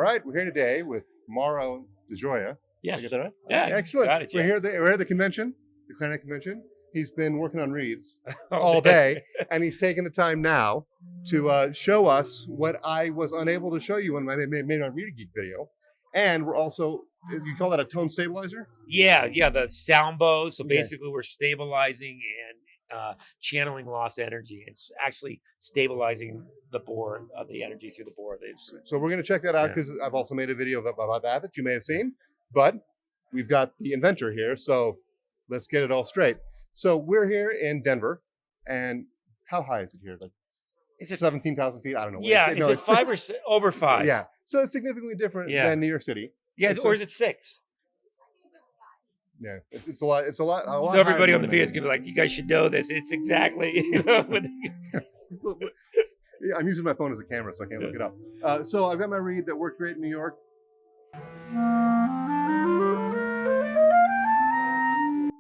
right, we're here today with Mauro DeGioia. Yes. Did I get that right? Yeah. Excellent. Got it, We're here at the convention, the Clarinet convention. He's been working on reeds all day. day, and he's taking the time now to show us what I was unable to show you when I made my Reed Geek video. And we're also, you call that a tone stabilizer? Yeah, the sound bow. So Okay. basically, we're stabilizing and channeling lost energy. It's actually stabilizing the bore of the energy through the bore. So we're going to check that out because I've also made a video about that you may have seen. But we've got the inventor here, so let's get it all straight. So we're here in Denver, and how high is it here? Like, is it 17,000 feet? I don't know. Yeah, is it 5 or over 5? Yeah, so it's significantly different than New York City. Yeah, or is it 6? Yeah, it's a lot. It's a lot. So everybody on the video is gonna be like, "You guys should know this. It's exactly." Yeah, I'm using my phone as a camera, so I can't look it up. So I've got my reed that worked great in New York.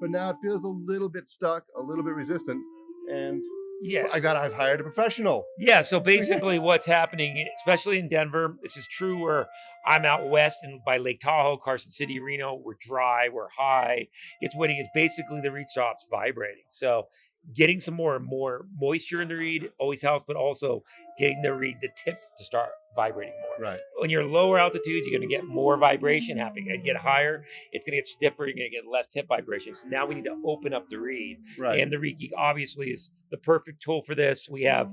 But now it feels a little bit stuck, a little bit resistant, and I've hired a professional. Yeah, so basically what's happening, especially in Denver, this is true where I'm out west and by Lake Tahoe, Carson City, Reno, we're dry, we're high. It's winning is basically the reed stops vibrating. So getting some more moisture in the reed always helps, but also getting the reed, the tip to start vibrating more. Right. When you're lower altitudes, you're going to get more vibration happening. And get higher, it's going to get stiffer. You're going to get less tip vibrations. Now we need to open up the reed. Right. And the Reed Geek obviously is the perfect tool for this. We have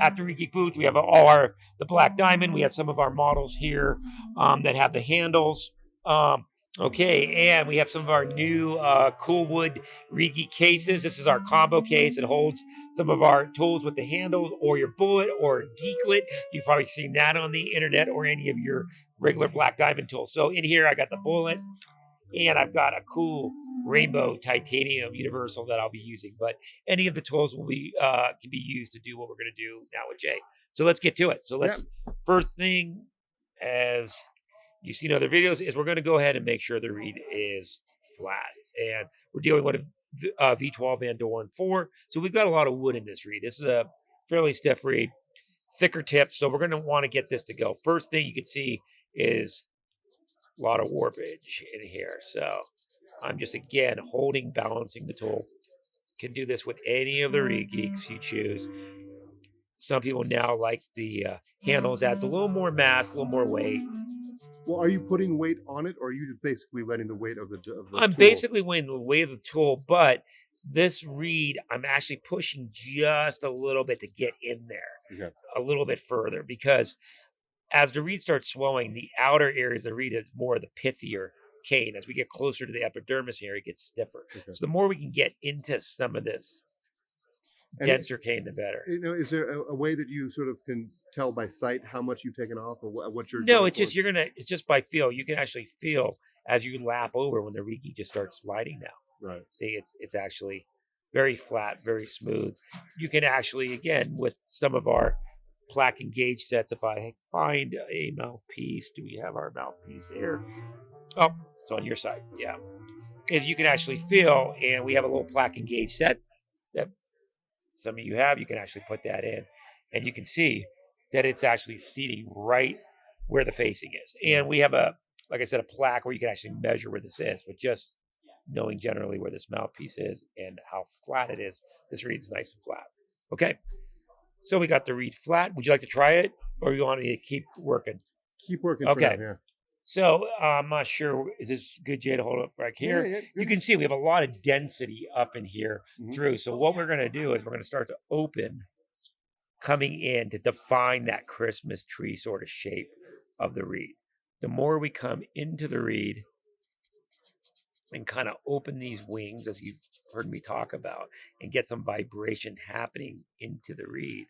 at the Reed Geek booth, we have the Black Diamond. We have some of our models here that have the handles. Okay, and we have some of our new cool wood Reed Geek cases. This is our combo case. It holds some of our tools with the handles or your bullet or geeklet. You've probably seen that on the internet or any of your regular Black Diamond tools. So in here, I got the bullet and I've got a cool rainbow titanium universal that I'll be using. But any of the tools will be can be used to do what we're going to do now with Jay. So let's get to it. So first thing, as you've seen other videos, is we're going to go ahead and make sure the reed is flat. And we're dealing with a V12 Vandoren 4. So we've got a lot of wood in this reed. This is a fairly stiff reed, thicker tip. So we're going to want to get this to go. First thing you can see is a lot of warpage in here. So I'm just, again, balancing the tool. Can do this with any of the Reed Geeks you choose. Some people now like the handles. Adds a little more mass, a little more weight. Well, are you putting weight on it, or are you just basically letting the weight of the I'm tool? basically weighing the weight of the tool, but this reed, I'm actually pushing just a little bit to get in there, a little bit further, because as the reed starts swelling, the outer areas of the reed is more of the pithier cane. As we get closer to the epidermis area, it gets stiffer. So the more we can get into some of this denser cane, the better. Is there a way that you sort of can tell by sight how much you've taken off, or what you're? No, it's just it's just by feel. You can actually feel as you lap over when the Reed Geek just starts sliding now. Right. See, it's actually very flat, very smooth. You can actually, again, with some of our plaque and gauge sets, if I find a mouthpiece, do we have our mouthpiece here? Oh, it's on your side. Yeah. If you can actually feel, and we have a little plaque and gauge set that some of you have, you can actually put that in, and you can see that it's actually seating right where the facing is. And we have like I said, a plaque where you can actually measure where this is, but just knowing generally where this mouthpiece is and how flat it is, this reed's nice and flat. Okay, so we got the reed flat. Would you like to try it, or you want me to keep working? Keep working. Okay. For now, yeah. So I'm not sure. Is this good, Jay, to hold up right here? Yeah, you can see we have a lot of density up in here through. So what we're going to do is we're going to start to open coming in to define that Christmas tree sort of shape of the reed. The more we come into the reed and kind of open these wings, as you've heard me talk about, and get some vibration happening into the reed,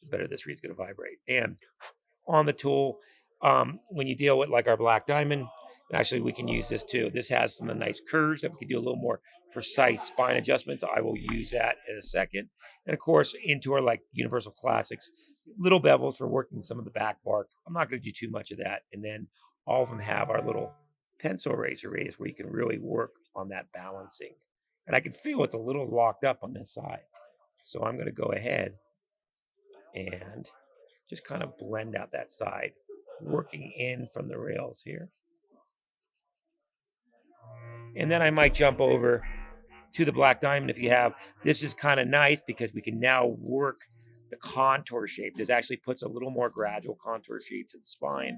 the better this reed's going to vibrate. And on the tool, when you deal with like our Black Diamond, actually we can use this too. This has some nice curves that we can do a little more precise spine adjustments. I will use that in a second. And of course, into our like Universal Classics, little bevels for working some of the back bark. I'm not going to do too much of that. And then all of them have our little pencil eraser radius where you can really work on that balancing. And I can feel it's a little locked up on this side. So I'm going to go ahead and just kind of blend out that side working in from the rails here. And then I might jump over to the black diamond if you have. This is kind of nice because we can now work the contour shape. This actually puts a little more gradual contour shape to the spine.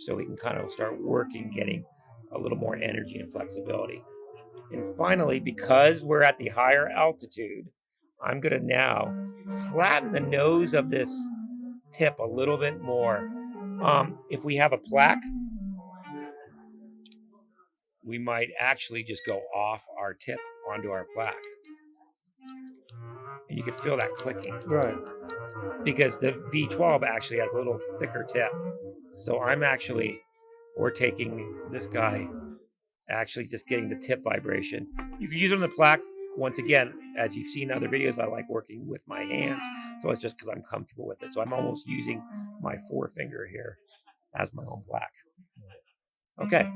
So we can kind of start working, getting a little more energy and flexibility. And finally, because we're at the higher altitude, I'm going to now flatten the nose of this tip a little bit more. If we have a plaque, we might actually just go off our tip onto our plaque. And you can feel that clicking. Right. Because the V12 actually has a little thicker tip. So we're taking this guy, actually just getting the tip vibration. You can use it on the plaque. Once again, as you've seen in other videos, I like working with my hands. So it's just because I'm comfortable with it. So I'm almost using my forefinger here as my own plaque. Okay.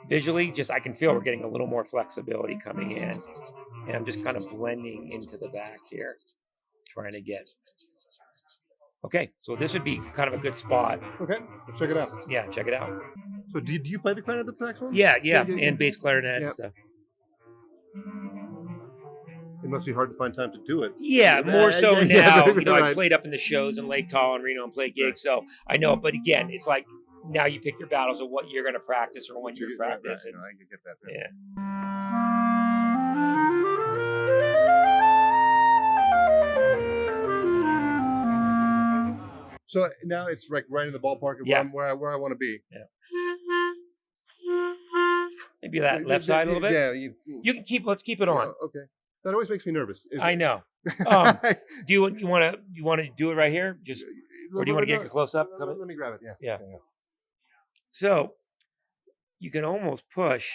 Visually, I can feel we're getting a little more flexibility coming in. And I'm just kind of blending into the back here, trying to get. Okay, so this would be kind of a good spot. Okay, let's check it out. Yeah, check it out. So do you play the clarinet and saxophone? Yeah, and bass clarinet and stuff. It must be hard to find time to do it. Yeah, more so now. Right. I played up in the shows in Lake Tahoe and Reno and played gigs, so I know. But again, it's like now you pick your battles of what you're going to practice or when you're practicing. Right. I can get that. Yeah. So now it's like right in the ballpark of where I want to be. Yeah. Maybe that left side a little bit. Yeah. You can let's keep it on. Okay. That always makes me nervous. I know. Do you want to do it right here? Or do you want to get your close up? Let me grab it. Yeah. So you can almost push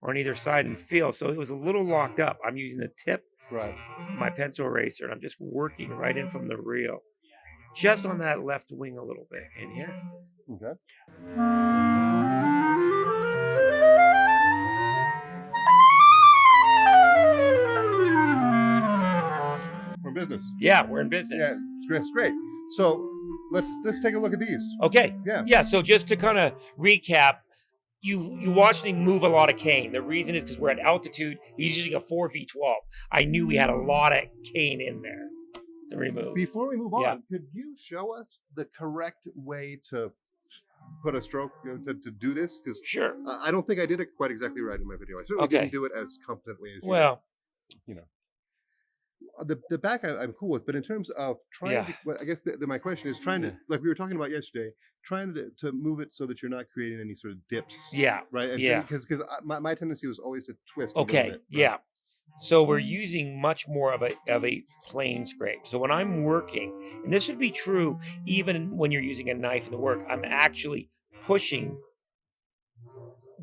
on either side and feel. So it was a little locked up. I'm using the tip, right, my pencil eraser, and I'm just working right in from the reel, just on that left wing a little bit in here. Okay. We're in business. Yeah, we're in business. Yeah, it's great. So let's take a look at these. Okay. Yeah. Yeah. So just to kind of recap, you watched me move a lot of cane. The reason is because we're at altitude. He's using a 4V12. I knew we had a lot of cane in there to remove. Before we move on, could you show us the correct way to put a stroke to do this? Because sure, I don't think I did it quite exactly right in my video. I certainly didn't do it as competently as you. Well, the back I'm cool with, but in terms of trying to, I guess my question is trying to, like we were talking about yesterday, trying to move it so that you're not creating any sort of dips. Yeah. Right. And because my tendency was always to twist. Okay. Bit, yeah. So we're using much more of a plane scrape. So when I'm working, and this would be true even when you're using a knife in the work, I'm actually pushing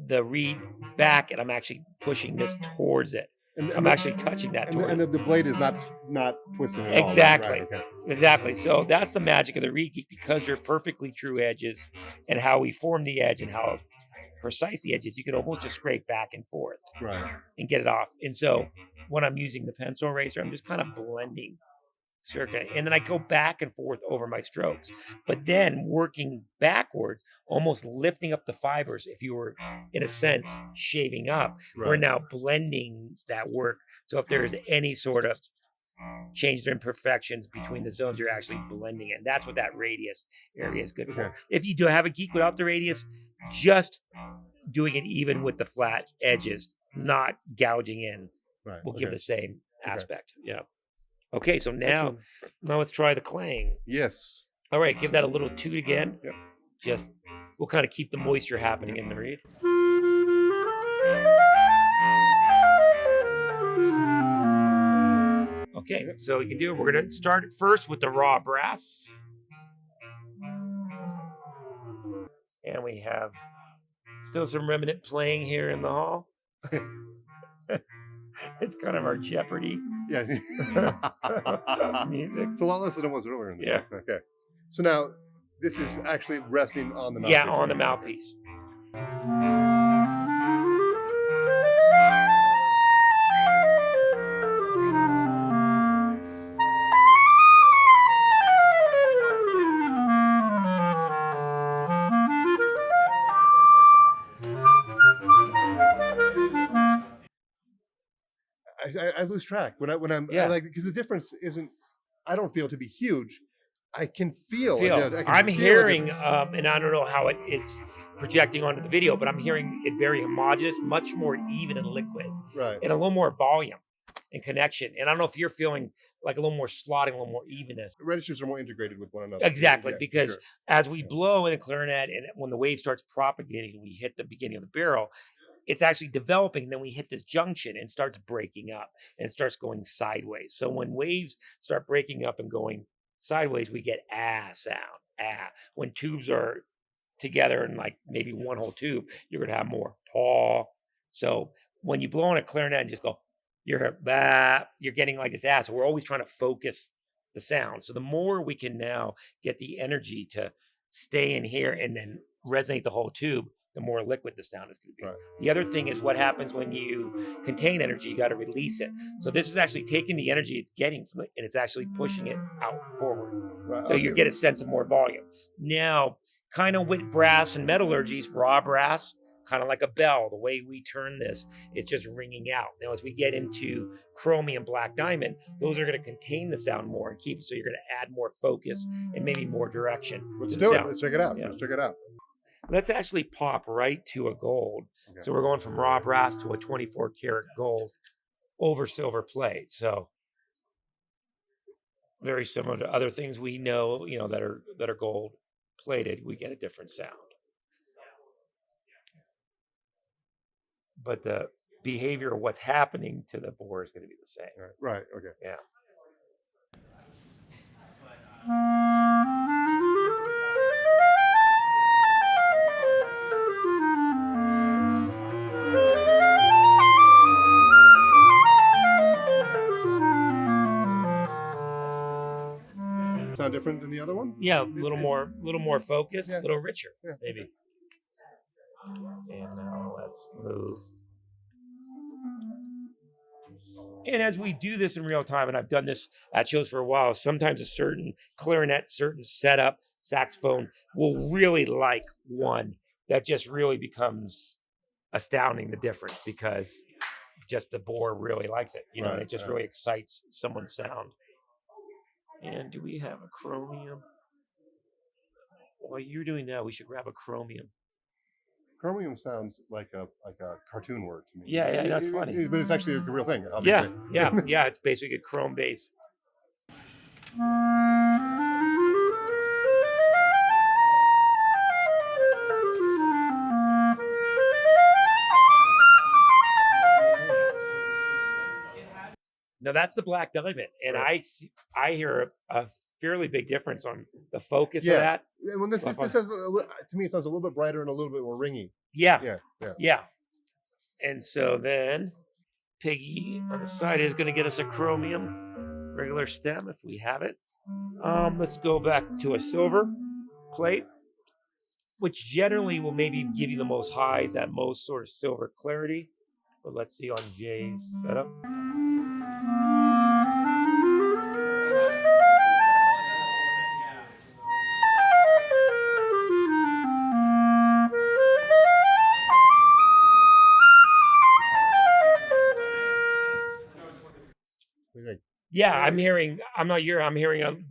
the reed back, and I'm actually pushing this towards it. And I'm actually touching that towards it. And the blade is not twisting at all. Exactly. Right, okay. Exactly. So that's the magic of the Reed Geek, because they're perfectly true edges, and how we form the edge and how precise the edge is. You can almost just scrape back and forth and get it off. And so when I'm using the pencil eraser, I'm just kind of blending circa, and then I go back and forth over my strokes, but then working backwards, almost lifting up the fibers. If you were, in a sense, shaving up, we're now blending that work. So if there is any sort of change or imperfections between the zones, you're actually blending it. And that's what that radius area is good for. If you do have a geek without the radius, just doing it even with the flat edges, not gouging in, will give the same aspect. Yeah. Okay, so now let's try the clang. Yes. All right, give that a little toot again. Yep. We'll kind of keep the moisture happening in the reed. Okay, so you can do it. We're going to start first with the raw brass. And we have still some remnant playing here in the hall. It's kind of our Jeopardy. Yeah. Music. It's a lot less than it was earlier in the day. Okay. So now this is actually resting on the mouthpiece. Yeah, on the mouthpiece. I lose track when I'm Yeah. like, because the difference isn't. I don't feel it to be huge. I can feel. I can I'm feel hearing, it. and I don't know how it's projecting onto the video, but I'm hearing it very homogeneous, much more even and liquid, Right. and a little more volume and connection. And I don't know if you're feeling like a little more slotting, a little more evenness. Registers are more integrated with one another. Exactly, Yeah, because sure. as we blow in the clarinet, and when the wave starts propagating, we hit the beginning of the barrel. It's actually developing, and then we hit this junction and starts breaking up and starts going sideways. So when waves start breaking up and going sideways, we get sound. When tubes are together in like maybe one whole tube, you're gonna have more So when you blow on a clarinet and just go, you're getting like this So we're always trying to focus the sound. So the more we can now get the energy to stay in here and then resonate the whole tube, the more liquid the sound is going to be. Right. The other thing is what happens when you contain energy, you got to release it. So this is actually taking the energy it's getting from it and it's actually pushing it out forward. Right. So you get a sense of more volume. Now, kind of with brass and metallurgies, raw brass, kind of like a bell, the way we turn this, it's just ringing out. Now, as we get into chromium, black diamond, those are going to contain the sound more and keep it. So you're going to add more focus and maybe more direction. Let's to do the it. sound. Let's check it out. Yeah. Let's check it out. Let's actually pop right to a gold. Okay. So we're going from raw brass to a 24 karat gold over silver plate. So very similar to other things we know, that are gold plated, we get a different sound. But the behavior of what's happening to the bore is going to be the same. Right. Okay. Yeah. Sound different than the other one? Yeah, a little more focused, Yeah. a little richer, Yeah. maybe. And now let's move. And as we do this in real time, and I've done this at shows for a while, sometimes a certain clarinet, certain setup, saxophone will really like one that just really becomes astounding, the difference, because just the bore really likes it. And it just really excites someone's sound. And do we have a chromium? While you're doing that, we should grab a chromium. Chromium sounds like a cartoon word to me. Yeah, that's funny. But it's actually a real thing. Obviously. Yeah. It's basically a chrome base. Now that's the black diamond, and I hear a fairly big difference on the focus of that. When this has, to me, it sounds a little bit brighter and a little bit more ringy. Yeah. And so then Piggy on the side is going to get us a chromium regular stem if we have it. Let's go back to a silver plate, which generally will maybe give you the most highs, that most sort of silver clarity. But let's see on Jay's setup. Yeah, I'm hearing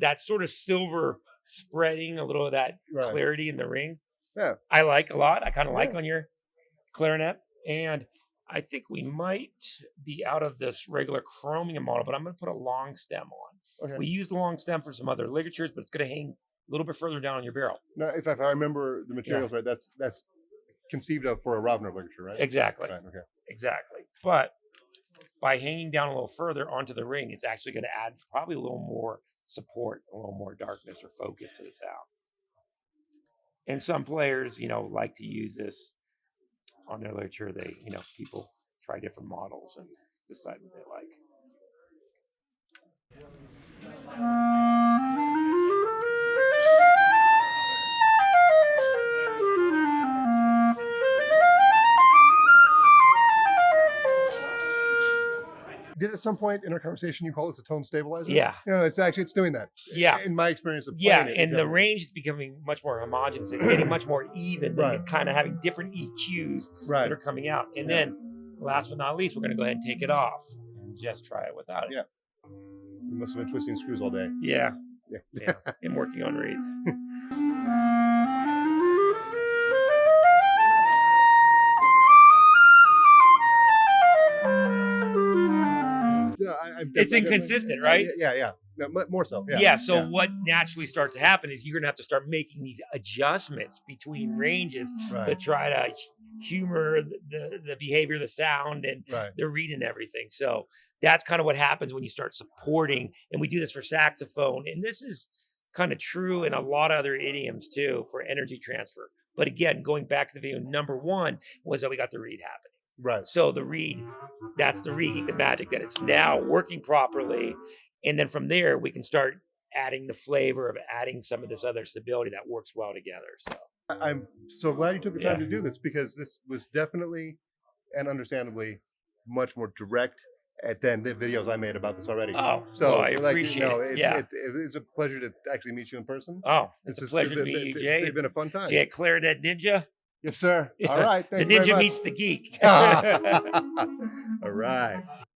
that sort of silver spreading, a little of that clarity in the ring. Yeah. I like a lot. I kind of like on your clarinet. And I think we might be out of this regular chromium model, but I'm going to put a long stem on. Okay. We used the long stem for some other ligatures, but it's going to hang a little bit further down on your barrel. Now, if I remember the materials right, that's conceived of for a Ravner ligature, right? Exactly. Right, okay. Exactly. But by hanging down a little further onto the ring, it's actually going to add probably a little more support, a little more darkness or focus to the sound. And some players, like to use this on their ligature. They, people try different models and decide what they like. Did at some point in our conversation you call this a tone stabilizer? Yeah. It's doing that. Yeah. In my experience of playing it. And the range is becoming much more homogeneous. It's getting much more even than kind of having different EQs that are coming out. And then last but not least, we're going to go ahead and take it off and just try it without it. Yeah. You must have been twisting screws all day. Yeah. Yeah. And working on reeds. Yeah, It's inconsistent, right? Yeah. No, more so. Yeah. Yeah. So what naturally starts to happen is you're gonna have to start making these adjustments between ranges to Right. try to humor the behavior of the sound and Right. the read and everything. So that's kind of what happens when you start supporting. And we do this for saxophone, and this is kind of true in a lot of other idioms too for energy transfer. But again, going back to the video, number one was that we got the read happening. Right. So the read, that's the Reed Geek, the magic that it's now working properly. And then from there, we can start adding the flavor of adding some of this other stability that works well together. So I'm so glad you took the time Yeah. to do this, because this was definitely and understandably much more direct than the videos I made about this already. Oh, So well, I appreciate it. Yeah. It's a pleasure to actually meet you in person. Oh, it's a This pleasure to has meet you, been- Jay. It's been a fun time. Jay at Clarinet Ninja. Yes, sir. All right. The Thank you very ninja much. meets the geek. All right.